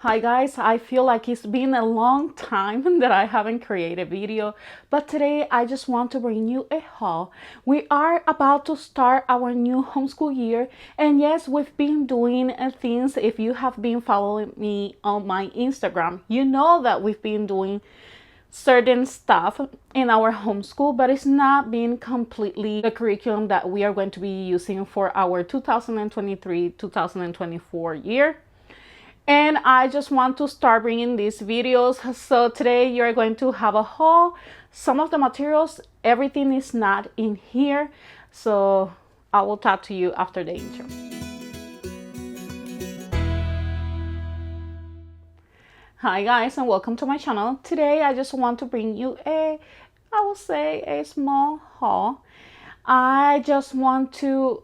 Hi guys, I feel like it's been a long time that I haven't created a video, but today I just want to bring you a haul. We are about to start our new homeschool year, and yes, we've been doing things. If you have been following me on my Instagram, you know that we've been doing certain stuff in our homeschool, but it's not been completely the curriculum that we are going to be using for our 2023-2024 year. And I just want to start bringing these videos. So today you're going to have a haul. Some of the materials, everything is not in here. So I will talk to you after the intro. Hi guys, and welcome to my channel. Today I just want to bring you I will say a small haul. I just want to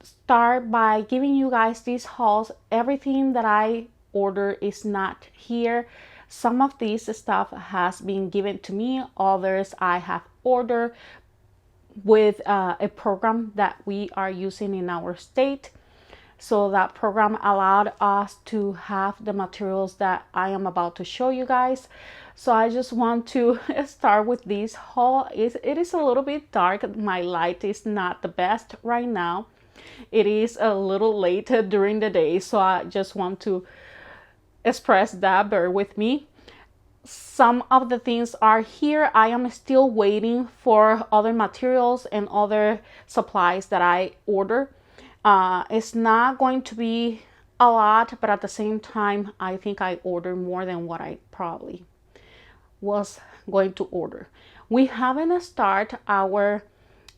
start by giving you guys these hauls. Everything that I order is not here. Some of this stuff has been given to me, others I have ordered with a program that we are using in our state. So that program allowed us to have the materials that I am about to show you guys. So I just want to start with this haul. It is a little bit dark. My light is not the best right now. It is a little late during the day, so I just want to express that. Bear with me. Some of the things are here. I am still waiting for other materials and other supplies that I order. It's not going to be a lot, but at the same time, I think I ordered more than what I probably was going to order. We haven't started our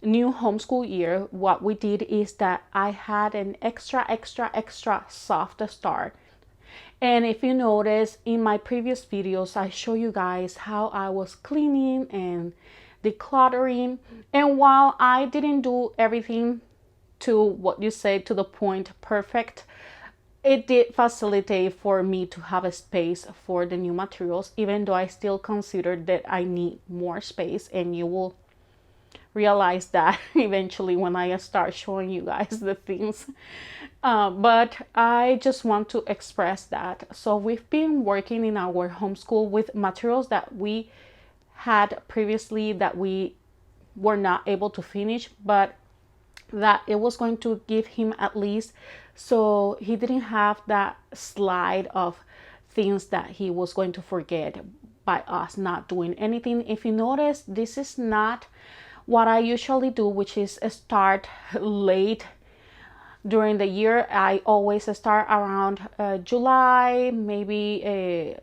new homeschool year. What we did is that I had an extra soft start. And if you notice in my previous videos, I show you guys how I was cleaning and decluttering. And while I didn't do everything to what you say to the point perfect, it did facilitate for me to have a space for the new materials, even though I still consider that I need more space, and you will realize that eventually when I start showing you guys the things. But I just want to express that. So we've been working in our homeschool with materials that we had previously that we were not able to finish, but that it was going to give him at least, so he didn't have that slide of things that he was going to forget by us not doing anything. If you notice, this is not what I usually do, which is start late during the year. I always start around July, maybe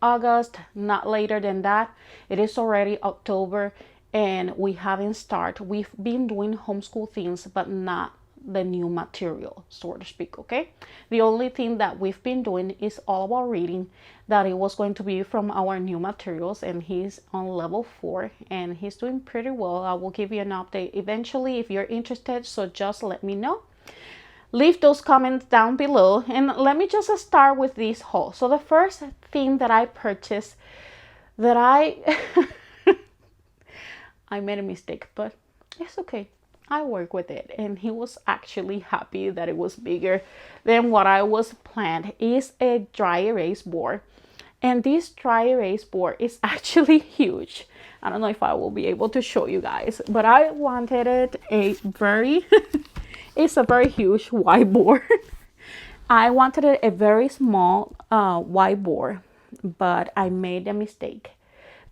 August, not later than that. It is already October and we haven't started. We've been doing homeschool things, but not the new material, so to speak. Okay, the only thing that we've been doing is all about reading, that it was going to be from our new materials, and he's on level 4 and he's doing pretty well. I will give you an update eventually if you're interested, so just let me know. Leave those comments down below, and let me just start with this haul. So the first thing that I purchased, that I made a mistake, but it's okay. I work with it, and he was actually happy that it was bigger than what I was planned. Is a dry erase board, and this dry erase board is actually huge. I don't know if I will be able to show you guys, but I wanted it a very it's a very huge whiteboard. I wanted it a very small whiteboard, but I made a mistake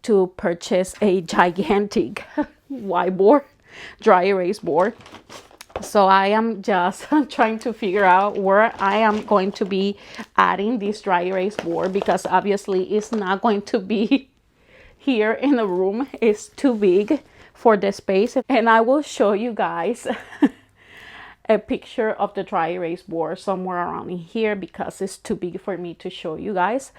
to purchase a gigantic whiteboard, dry erase board. So I am just trying to figure out where I am going to be adding this dry erase board, because obviously it's not going to be here in the room. It's too big for the space, and I will show you guys a picture of the dry erase board somewhere around in here, because it's too big for me to show you guys.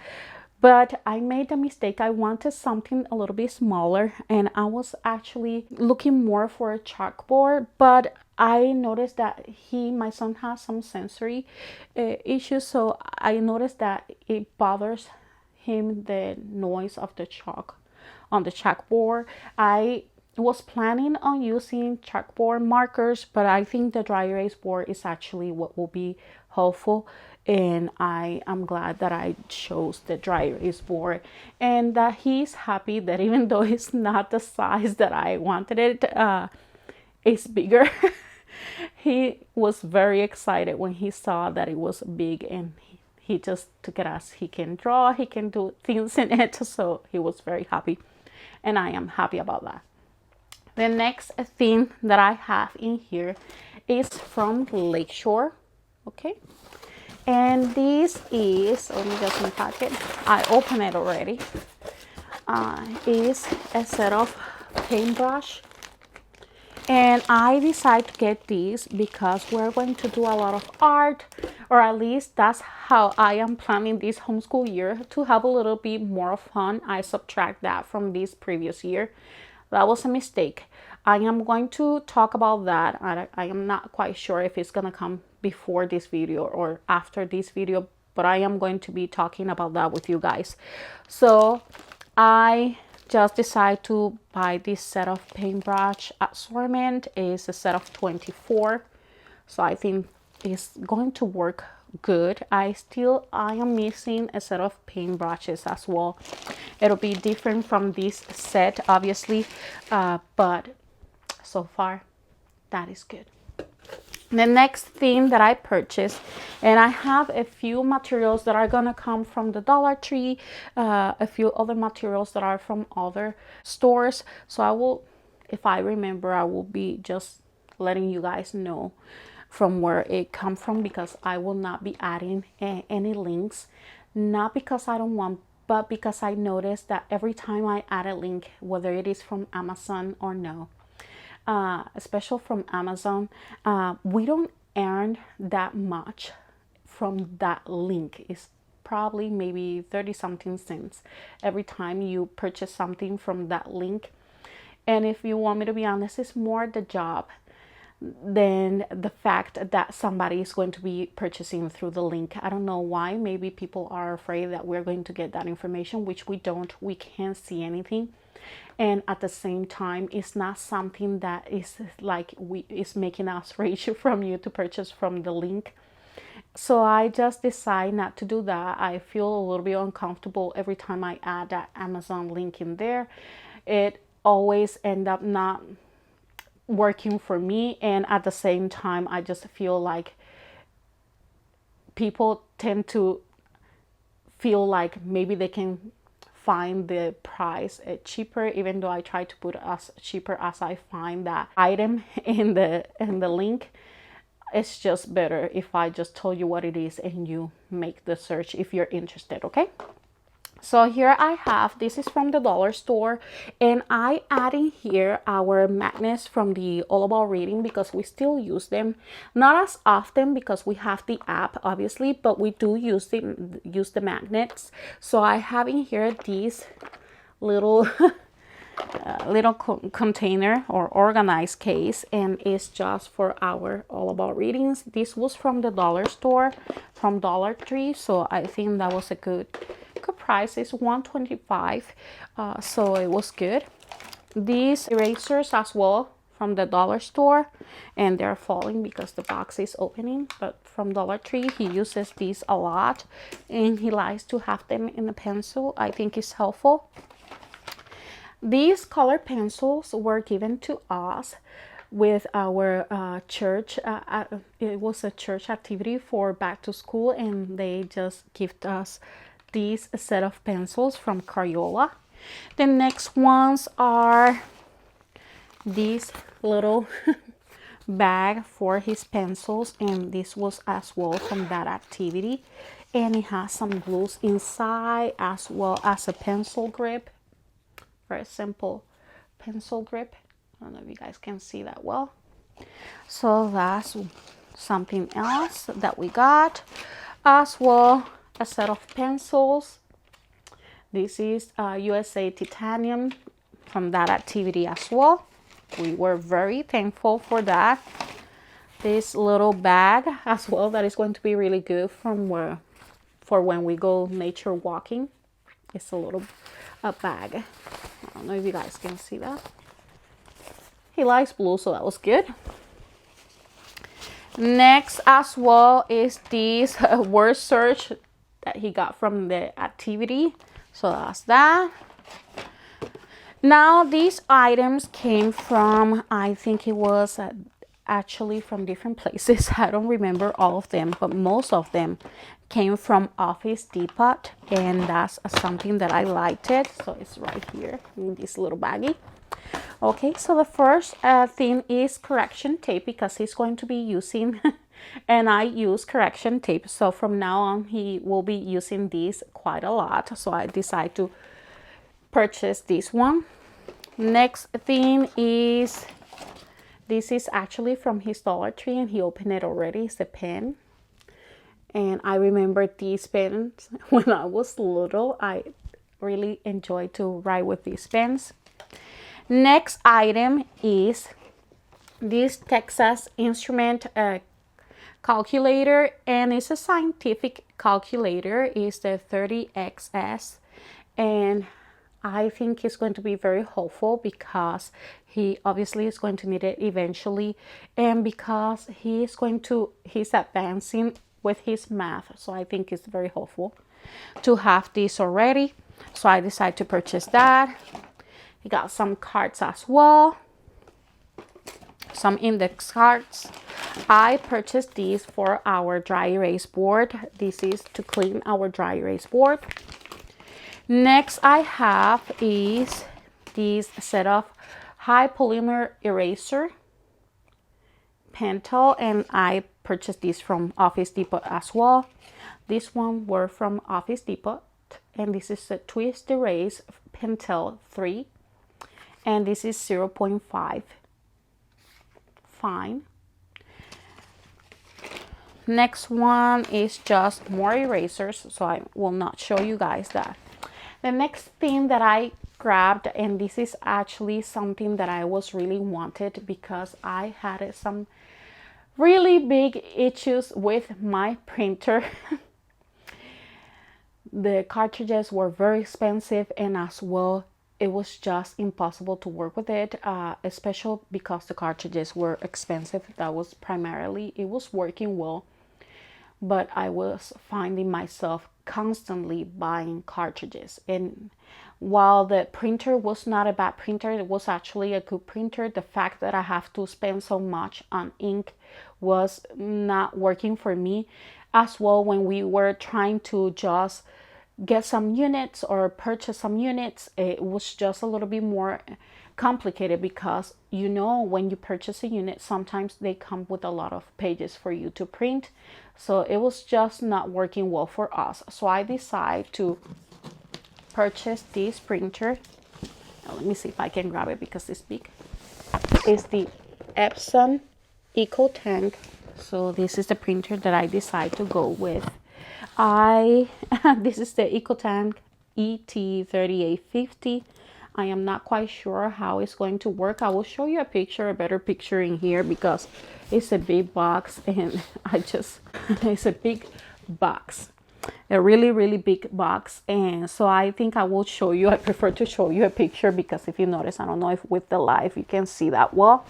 But I made a mistake. I wanted something a little bit smaller, and I was actually looking more for a chalkboard, but I noticed that my son has some sensory issues, so I noticed that it bothers him, the noise of the chalk on the chalkboard. I was planning on using chalkboard markers, but I think the dry erase board is actually what will be helpful and I am glad that I chose the dry erase board, and that he's happy that even though it's not the size that I wanted it, it's bigger. He was very excited when he saw that it was big, and he just took it as he can draw, he can do things in it, so he was very happy, and I am happy about that. The next thing that I have in here is from Lakeshore, okay? And this is, let me just unpack it. I opened it already. Is a set of paintbrush. And I decided to get these because we're going to do a lot of art, or at least that's how I am planning this homeschool year, to have a little bit more fun. I subtract that from this previous year. That was a mistake. I am going to talk about that. I am not quite sure if it's going to come before this video or after this video, but I am going to be talking about that with you guys. So I just decided to buy this set of paintbrush assortment. Is a set of 24, so I think it's going to work good. I am missing a set of paintbrushes as well. It'll be different from this set, obviously, but so far that is good. The next thing that I purchased, and I have a few materials that are gonna come from the Dollar Tree, a few other materials that are from other stores. So I will, if I remember, I will be just letting you guys know from where it come from, because I will not be adding any links, not because I don't want, but because I noticed that every time I add a link, whether it is from Amazon or no, especially from Amazon, we don't earn that much from that link. It's probably maybe 30 something cents every time you purchase something from that link. And if you want me to be honest, it's more the job than the fact that somebody is going to be purchasing through the link. I don't know why. Maybe people are afraid that we're going to get that information, which we don't. We can't see anything. And at the same time, it's not something that is like is making us rich from you to purchase from the link. So I just decide not to do that. I feel a little bit uncomfortable every time I add that Amazon link in there. It always end up not working for me, and at the same time I just feel like people tend to feel like maybe they can find the price cheaper, even though I try to put as cheaper as I find that item in the link. It's just better if I just told you what it is and you make the search if you're interested, okay? So here I have, this is from the dollar store, and I add in here our magnets from the All About Reading, because we still use them, not as often because we have the app obviously, but we do use the magnets. So I have in here these little container or organized case, and it's just for our All About Readings. This was from the dollar store, from Dollar Tree, so I think that was a good price. Is $1.25, so it was good. These erasers as well from the dollar store, and they're falling because the box is opening, but from Dollar Tree. He uses these a lot, and he likes to have them in a pencil. I think it's helpful. These color pencils were given to us with our church. It was a church activity for back to school, and they just gifted us these set of pencils from Crayola. The next ones are this little bag for his pencils, and this was as well from that activity, and it has some glues inside as well as a pencil grip. Very simple pencil grip. I don't know if you guys can see that well. So that's something else that we got, as well a set of pencils. This is USA Titanium from that activity as well. We were very thankful for that. This little bag as well, that is going to be really good for when we go nature walking. It's a little bag. I don't know if you guys can see that. He likes blue, so that was good. Next as well is this word search that he got from the activity. So that's that. Now these items came from, I think it was actually from different places. I don't remember all of them, but most of them came from Office Depot, and that's something that I liked it. So it's right here in this little baggie. Okay, so the first thing is correction tape, because he's going to be using and I use correction tape, so from now on he will be using these quite a lot, so I decided to purchase this one. Next thing is, this is actually from his Dollar Tree and he opened it already. It's a pen, and I remember these pens when I was little. I really enjoyed to write with these pens. Next item is this Texas Instrument calculator, and it's a scientific calculator. It's the 30XS, and I think it's going to be very helpful because he obviously is going to need it eventually, and because he's advancing with his math, so I think it's very helpful to have this already. So I decided to purchase that. He got some cards as well, some index cards. I purchased these for our dry erase board. This is to clean our dry erase board. Next I have is this set of high polymer eraser pen tool, and I purchased these from Office Depot as well. This one were from Office Depot, and this is a twist erase Pentel 3, and this is 0.5 fine. Next one is just more erasers, so I will not show you guys that. The next thing that I grabbed, and this is actually something that I was really wanted because I had some really big issues with my printer. The cartridges were very expensive, and as well it was just impossible to work with it, especially because the cartridges were expensive. That was primarily, it was working well, but I was finding myself constantly buying cartridges. And while the printer was not a bad printer, it was actually a good printer, the fact that I have to spend so much on ink was not working for me. As well, when we were trying to just get some units or purchase some units, it was just a little bit more complicated because, you know, when you purchase a unit, sometimes they come with a lot of pages for you to print, so it was just not working well for us. So I decided to purchase this printer. Now, let me see if I can grab it because it's big. It's the Epson EcoTank. So this is the printer that I decided to go with. This is the EcoTank ET3850. I am not quite sure how it's going to work. I will show you a better picture in here because it's a big box, and it's a big box, a really big box. And so I think I will show you, I prefer to show you a picture because if you notice, I don't know if with the live you can see that well,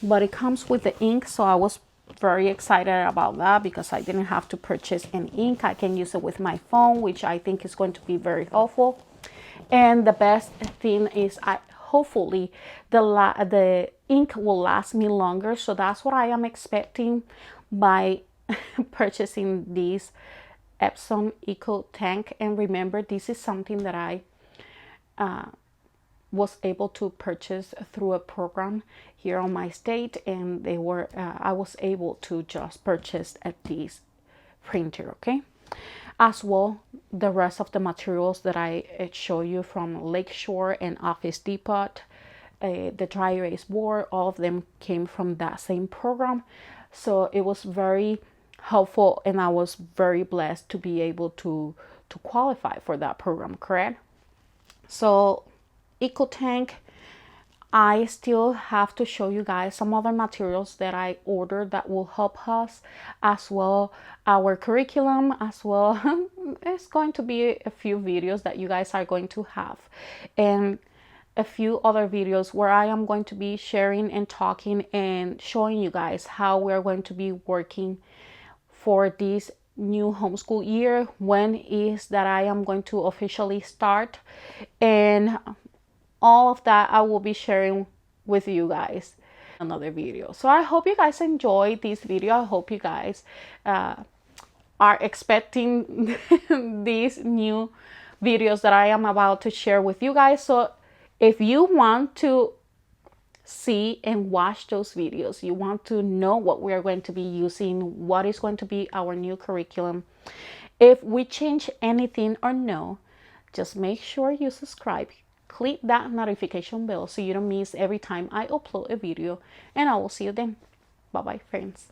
but it comes with the ink, so I was very excited about that because I didn't have to purchase any ink. I can use it with my phone, which I think is going to be very helpful. And the best thing is, hopefully the ink will last me longer, so that's what I am expecting by purchasing this Epson EcoTank. And remember, this is something that I was able to purchase through a program here on my state, and I was able to just purchase at this printer. Okay, as well, the rest of the materials that I show you from Lakeshore and Office Depot, the dry erase board, all of them came from that same program. So it was very helpful, and I was very blessed to be able to qualify for that program, correct? So EcoTank, I still have to show you guys some other materials that I ordered that will help us as well, our curriculum as well. It's going to be a few videos that you guys are going to have. And a few other videos where I am going to be sharing and talking and showing you guys how we're going to be working for this new homeschool year, when is that I am going to officially start, and all of that I will be sharing with you guys in another video. So I hope you guys enjoyed this video. I hope you guys are expecting these new videos that I am about to share with you guys. So if you want to see and watch those videos, you want to know what we are going to be using, what is going to be our new curriculum, if we change anything or no, just make sure you subscribe, click that notification bell so you don't miss every time I upload a video, and I will see you then. Bye bye, friends.